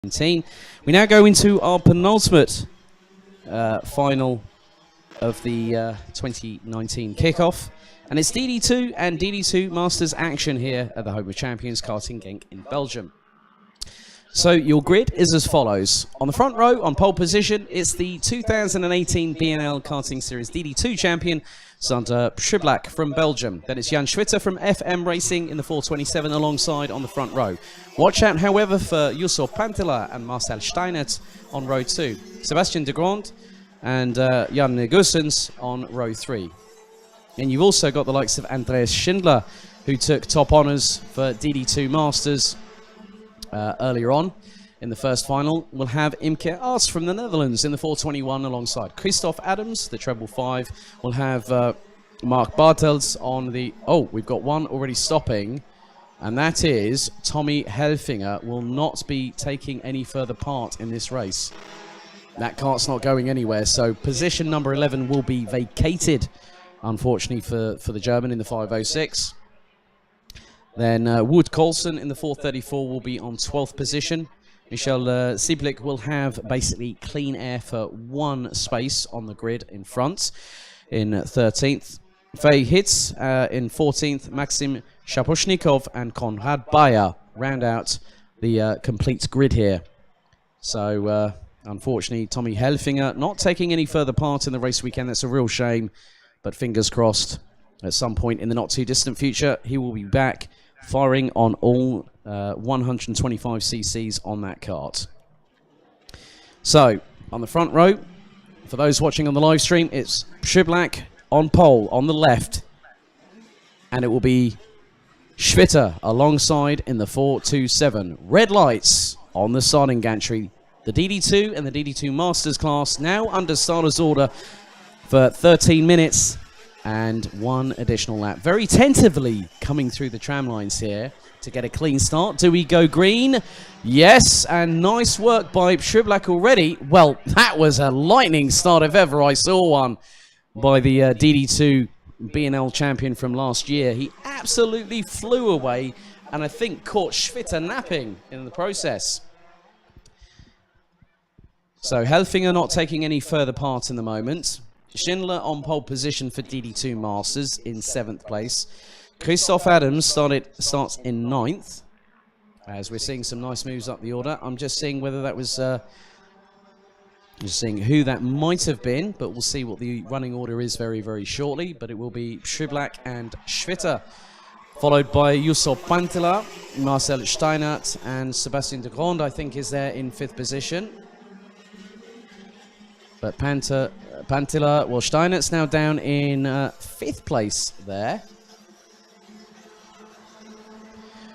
We now go into our penultimate final of the 2019 kickoff, and it's DD2 and DD2 Masters action here at the home of champions karting Genk in Belgium. So your grid is as follows. On the front row, on pole position, it's the 2018 BNL Karting Series DD2 champion, Sander Przyblak from Belgium. Then it's Jan Schwitter from FM Racing in the 427 alongside on the front row. Watch out, however, for Yusuf Pantila and Marcel Steinert on row 2. Sebastian de Grand and Jan Negusens on row 3. And you've also got the likes of Andreas Schindler, who took top honours for DD2 Masters earlier on in the first final. We'll have Imke Aas from the Netherlands in the 421 alongside Christoph Adams, the treble 5. We'll have Mark Bartels on the... Oh, we've got one already stopping, and that is Tommy Helfinger will not be taking any further part in this race. That cart's not going anywhere, so position number 11 will be vacated, unfortunately, for the German in the 506. Then Wout Colson in the 434 will be on 12th position. Michel Siblik will have basically clean air for one space on the grid in front in 13th. Faye Hitz in 14th. Maxim Shaposhnikov and Konrad Bayer round out the complete grid here. So unfortunately, Tommy Helfinger not taking any further part in the race weekend. That's a real shame, but fingers crossed at some point in the not too distant future he will be back firing on all 125 cc's on that kart. So, on the front row, for those watching on the live stream, it's Przyblak on pole on the left, and it will be Schwitter alongside in the 427. Red lights on the starting gantry. The DD2 and the DD2 Masters class now under starter's order for 13 minutes. And one additional lap. Very tentatively coming through the tram lines here to get a clean start. Do we go green? Yes, and nice work by Przyblak already. Well, that was a lightning start if ever I saw one by the DD2 BNL champion from last year. He absolutely flew away and I think caught Schwitter napping in the process. So Helfinger not taking any further part in the moment. Schindler on pole position for DD2 Masters in 7th place. Christoph Adams starts in 9th. As we're seeing some nice moves up the order. I'm just seeing whether that was... just seeing who that might have been, but we'll see what the running order is very, very shortly. But it will be Przyblak and Schwitter, followed by Yusuf Pantila, Marcel Steinert, and Sebastian de Grand, I think, is there in 5th position. But Pantila, well, Steinert's now down in 5th place there.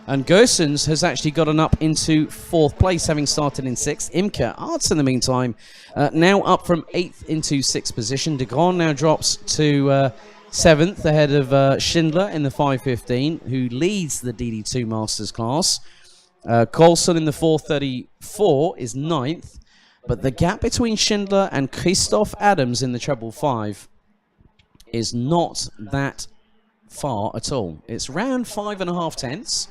And Gersens has actually gotten up into 4th place, having started in 6th. Imke Aas, in the meantime, now up from 8th into 6th position. De Grand now drops to 7th, ahead of Schindler in the 515, who leads the DD2 Masters class. Colson in the 434 is 9th. But the gap between Schindler and Christoph Adams in the treble 5 is not that far at all. It's around 5.5 tenths.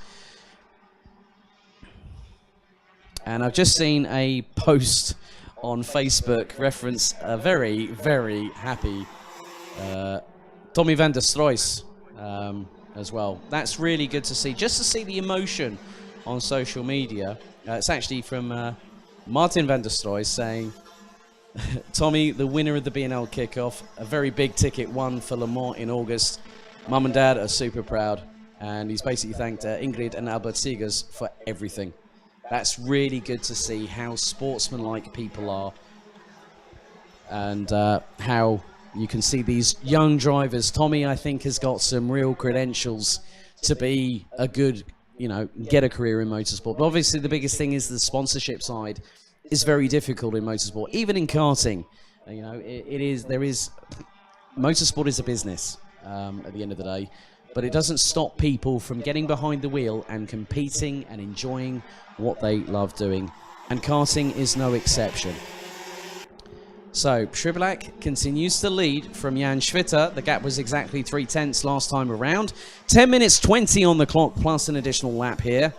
And I've just seen a post on Facebook reference a very, very happy Tommy van der Stroys as well. That's really good to see. Just to see the emotion on social media. It's actually from... Martin van der Stroy saying, Tommy, the winner of the BNL kickoff, a very big ticket won for Le Mans in August. Mum and Dad are super proud. And he's basically thanked Ingrid and Albert Siegers for everything. That's really good to see how sportsmanlike people are. And how you can see these young drivers. Tommy, I think, has got some real credentials to be a good... you know, get a career in motorsport. But obviously the biggest thing is the sponsorship side is very difficult in motorsport, even in karting. You know, motorsport is a business at the end of the day, but it doesn't stop people from getting behind the wheel and competing and enjoying what they love doing. And karting is no exception. So, Przyblak continues to lead from Jan Schwitter. The gap was exactly 3 tenths last time around. 10 minutes 20 on the clock, plus an additional lap here.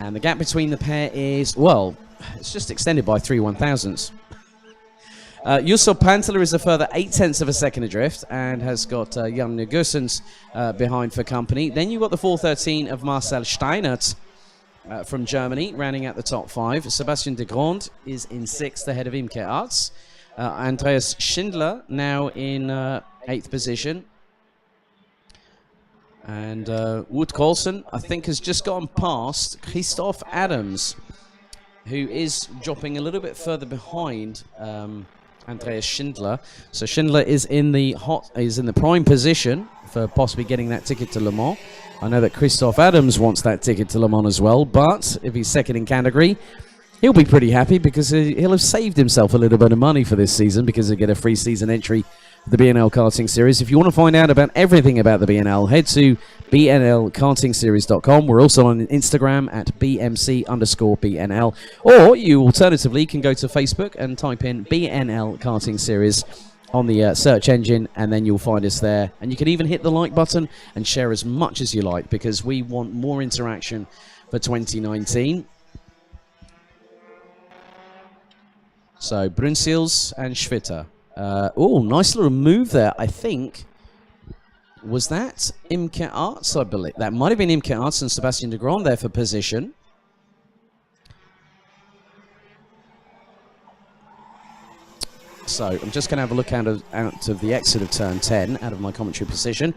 And the gap between the pair is, well, it's just extended by 3 1/1000ths. Yusuf Pantler is a further 0.8 of a second adrift and has got Jan Gussens behind for company. Then you've got the 4:13 of Marcel Steinert from Germany, rounding out the top 5. Sebastian de Grand is in 6th ahead of Imke Arts. Andreas Schindler now in 8th position. And Wout Coulson, I think, has just gone past Christoph Adams, who is dropping a little bit further behind Andreas Schindler. So Schindler is in the prime position for possibly getting that ticket to Le Mans. I know that Christoph Adams wants that ticket to Le Mans as well, but if he's second in category, he'll be pretty happy because he'll have saved himself a little bit of money for this season because he'll get a free season entry the BNL Karting Series. If you want to find out about everything about the BNL, head to bnlkartingseries.com. We're also on Instagram at BMC_BNL. Or you alternatively can go to Facebook and type in BNL Karting Series on the search engine, and then you'll find us there. And you can even hit the like button and share as much as you like because we want more interaction for 2019. So Brunsils and Schwitter. Oh, nice little move there, I think. Was that Imke Arts, I believe? That might have been Imke Arts and Sebastian de Grand there for position. So I'm just going to have a look out of the exit of turn 10, out of my commentary position.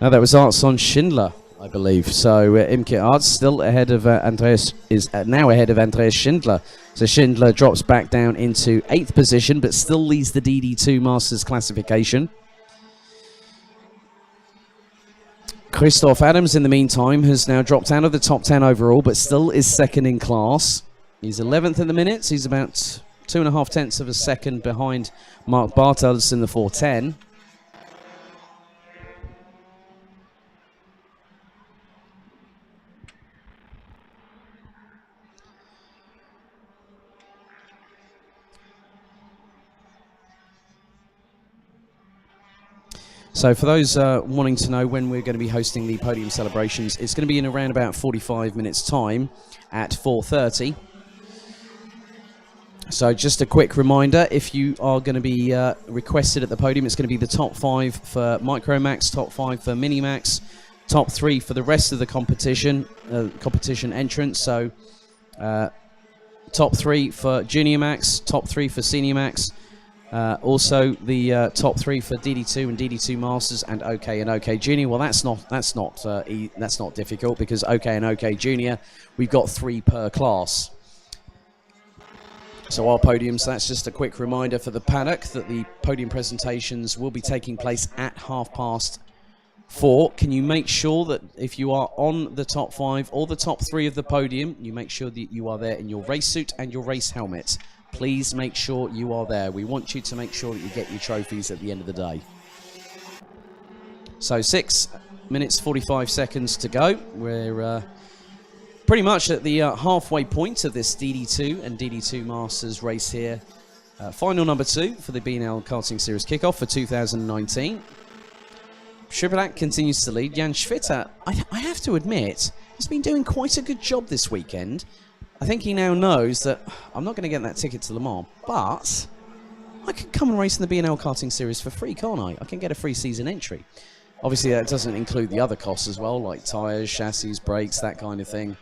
Now that was Arts on Schindler, I believe. So Imke Arts still ahead of now ahead of Andreas Schindler. So Schindler drops back down into 8th position, but still leads the DD2 Masters classification. Christoph Adams, in the meantime, has now dropped out of the top 10 overall, but still is second in class. He's 11th in the minutes. He's about 2.5 of a second behind Mark Bartels in the 4:10. So for those wanting to know when we're going to be hosting the podium celebrations, it's going to be in around about 45 minutes time at 4:30. So just a quick reminder, if you are going to be requested at the podium, it's going to be the top 5 for Micromax, top 5 for Minimax, top 3 for the rest of the competition entrance. So top 3 for Junior Max, top 3 for Senior Max. Also the top 3 for DD2 and DD2 Masters and OK and OK Junior. Well, that's not difficult because OK and OK Junior, we've got 3 per class. So our podiums, that's just a quick reminder for the paddock that the podium presentations will be taking place at 4:30. Can you make sure that if you are on the top 5 or the top 3 of the podium, you make sure that you are there in your race suit and your race helmet. Please make sure you are there. We want you to make sure that you get your trophies at the end of the day. So 6 minutes 45 seconds to go. We're pretty much at the halfway point of this DD2 and DD2 Masters race here. Final number 2 for the BNL Karting Series kickoff for 2019. Schwitter continues to lead. Jan Schwitter, I have to admit, has been doing quite a good job this weekend. I think he now knows that I'm not going to get that ticket to Le Mans, but I can come and race in the BNL Karting Series for free, can't I? I can get a free season entry. Obviously, that doesn't include the other costs as well, like tyres, chassis, brakes, that kind of thing.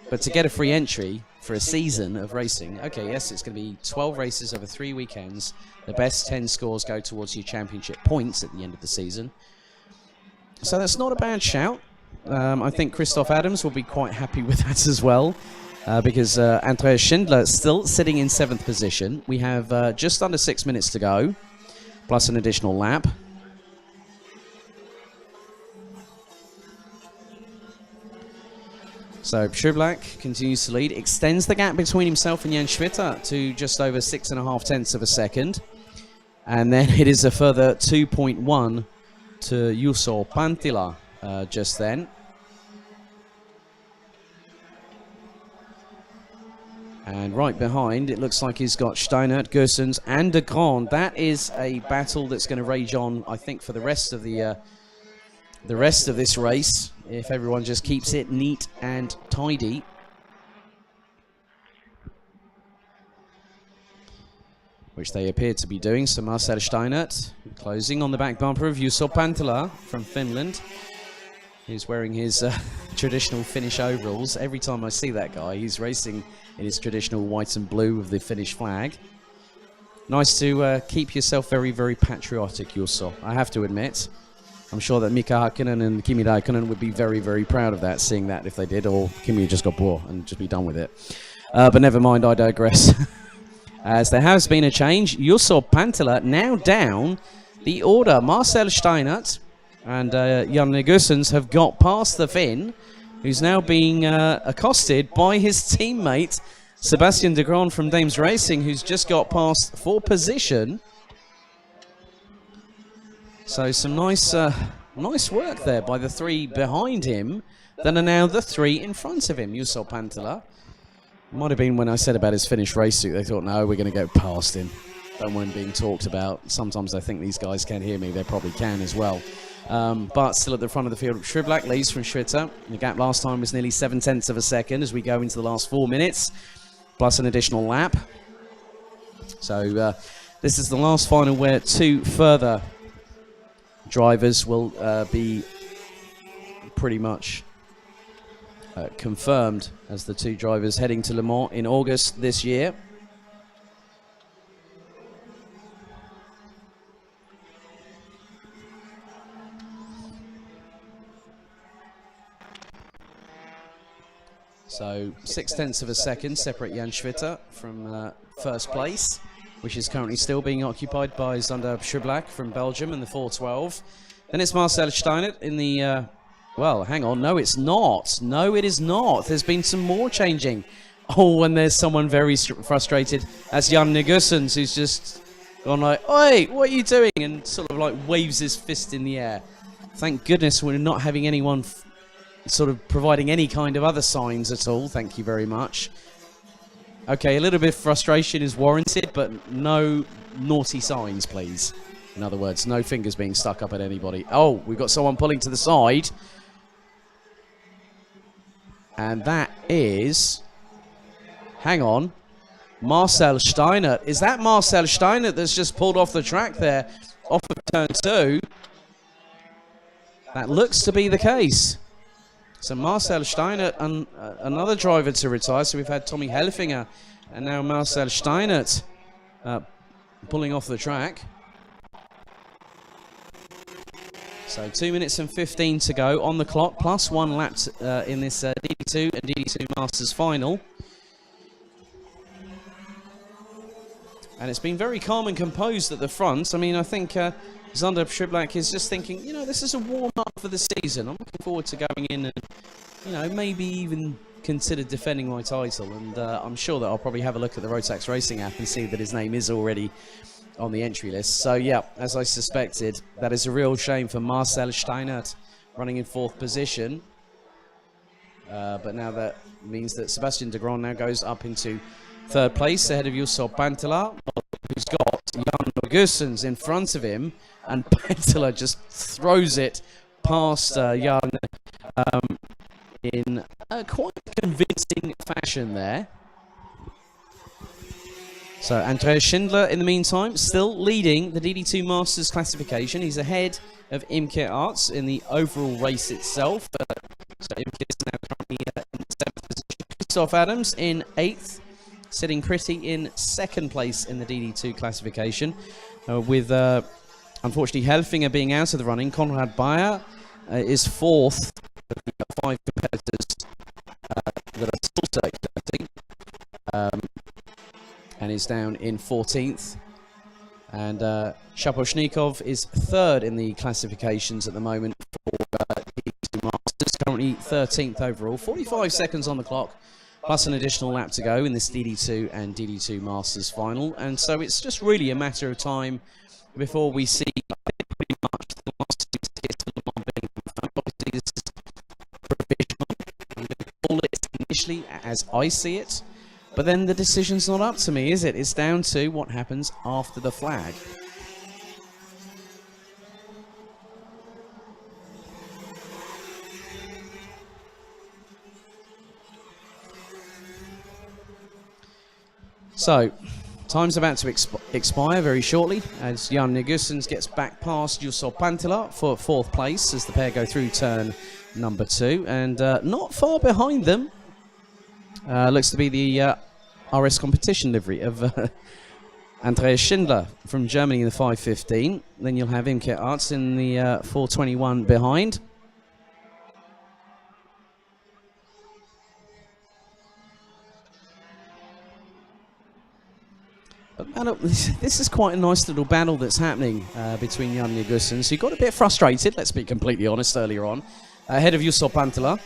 But to get a free entry for a season of racing, okay, yes, it's going to be 12 races over 3 weekends. The best 10 scores go towards your championship points at the end of the season. So that's not a bad shout. I think Christoph Adams will be quite happy with that as well. Because Andreas Schindler is still sitting in 7th position. We have just under 6 minutes to go, plus an additional lap. So Schwitter continues to lead, extends the gap between himself and Jan Schwitter to just over 6.5 of a second. And then it is a further 2.1 to Yusuf Pantler just then. And right behind, it looks like he's got Steinert, Gussens, and de Grand. That is a battle that's going to rage on, I think, for the rest of the the rest of this race if everyone just keeps it neat and tidy. Which they appear to be doing. So Marcel Steinert closing on the back bumper of Juuso Pantala from Finland. He's wearing his traditional Finnish overalls. Every time I see that guy, he's racing in his traditional white and blue with the Finnish flag. Nice to keep yourself very, very patriotic, Juuso, I have to admit. I'm sure that Mika Hakkinen and Kimi Räikkönen would be very, very proud of that, seeing that if they did, or Kimi just got bored and just be done with it. But never mind, I digress. As there has been a change, Juuso Pantala now down the order. Marcel Steinert and Jan Negusens have got past the Finn, who's now being accosted by his teammate Sebastian de Graan from Dames Racing, who's just got past for position. So some nice work there by the three behind him. Then are now the three in front of him. Juuso Pantala. Might have been when I said about his Finnish race suit, they thought, no, we're going to go past him. Don't want him being talked about. Sometimes I think these guys can hear me. They probably can as well. But still at the front of the field, Schriblak leads from Schwitter. The gap last time was nearly 0.7 of a second as we go into the last 4 minutes, plus an additional lap. So this is the last final where two further drivers will be pretty much confirmed as the two drivers heading to Le Mans in August this year. So 0.6 of a second separate Jan Schwitter from first place, which is currently still being occupied by Zander Schriblak from Belgium in the 412. Then it's Marcel Steinert in the well, hang on. No, it's not. No, it is not. There's been some more changing. Oh, and there's someone very frustrated. That's Jan Negusens, who's just gone like, "Oi, what are you doing?" and sort of like waves his fist in the air. Thank goodness we're not having anyone sort of providing any kind of other signs at all. Thank you very much. Okay, a little bit of frustration is warranted, but no naughty signs, please. In other words, no fingers being stuck up at anybody. Oh, we've got someone pulling to the side. And that is, hang on, Marcel Steinert. Is that Marcel Steinert that's just pulled off the track there, off of turn 2? That looks to be the case. So Marcel Steinert, and another driver to retire. So we've had Tommy Helfinger and now Marcel Steinert pulling off the track. So 2 minutes and 15 to go on the clock, plus one lap in this DD2 and DD2 Masters final. And it's been very calm and composed at the front. I mean, I think Zander Schriblak is just thinking, you know, this is a warm-up for the season. I'm looking forward to going in and, you know, maybe even consider defending my title. And I'm sure that I'll probably have a look at the Rotax Racing app and see that his name is already on the entry list. So yeah, as I suspected, that is a real shame for Marcel Steinert running in 4th position. But now that means that Sebastian de Graan now goes up into 3rd place ahead of Juuso Pantala, who's got Jan Negusens in front of him, and Pantala just throws it past Jan in a quite convincing fashion there. So Andreas Schindler, in the meantime, still leading the DD2 Masters classification. He's ahead of Imke Arts in the overall race itself. So Imke is now currently in 7th position. Christoph Adams in 8th, sitting pretty in 2nd place in the DD2 classification. With, unfortunately, Helfinger being out of the running. Konrad Bayer is 4th of the 5 competitors that are still circulating. And is down in 14th. And Shaposhnikov is 3rd in the classifications at the moment for DD2 Masters, currently 13th overall. 45 seconds on the clock, plus an additional lap to go in this DD2 and DD2 Masters final. And so it's just really a matter of time before we see pretty much the last 2 tickets for Le Mans being confirmed. Obviously, this is provisional. I'm going to call it initially as I see it. But then the decision's not up to me, is it? It's down to what happens after the flag. So, time's about to expire very shortly as Jan Negusens gets back past Jusso Pantila for 4th place as the pair go through turn number 2. And not far behind them looks to be the RS competition livery of Andreas Schindler from Germany in the 515. Then you'll have Imke Arts in the 421 behind. But this is quite a nice little battle that's happening between Jan Negusens, who got a bit frustrated, let's be completely honest, earlier on, ahead of Jusso Pantila,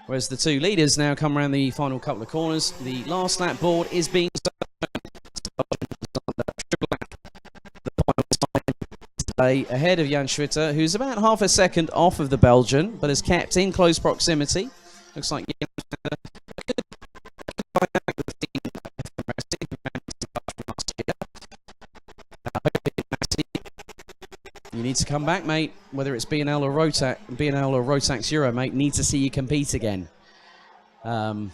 whereas the two leaders now come around the final couple of corners. The last lap board is being ahead of Jan Schwitter, who's about half a second off of the Belgian, but has kept in close proximity. Looks like you need to come back, mate. Whether it's BNL or Rotax Euro, mate, need to see you compete again. As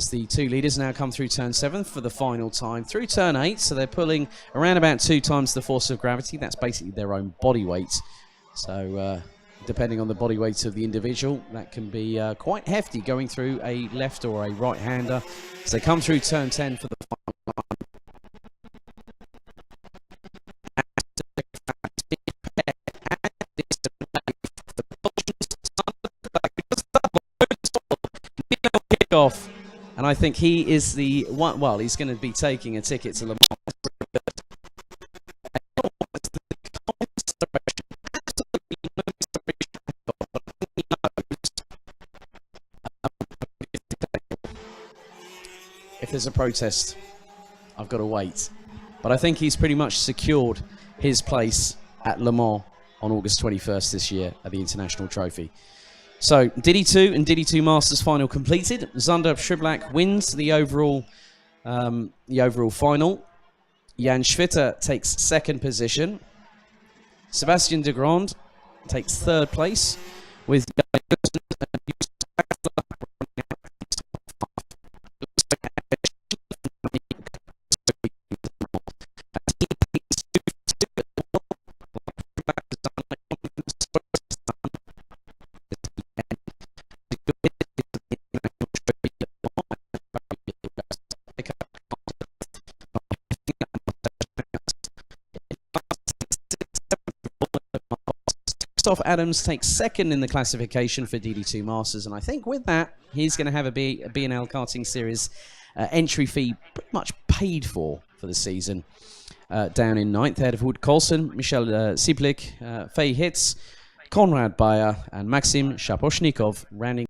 the two leaders now come through turn 7 for the final time through turn 8, so they're pulling around about 2 times the force of gravity. That's basically their own body weight. So depending on the body weight of the individual, that can be quite hefty going through a left or a right-hander. So they come through turn 10 for the final time. Off, and I think he is the one. Well, he's going to be taking a ticket to Le Mans. If there's a protest, I've got to wait. But I think he's pretty much secured his place at Le Mans on August 21st this year at the International Trophy. So, DD2 and DD2 Masters final completed. Zander Schiblak wins the overall final. Jan Schwitter takes 2nd position. Sebastian de Grand takes 3rd place, with Adams takes 2nd in the classification for DD2 Masters, and I think with that he's going to have a BNL Karting Series entry fee pretty much paid for the season. Down in 9th, ahead of Hood Colson, Michel Siblik, Faye Hitz, Konrad Bayer and Maxim Shaposhnikov rounding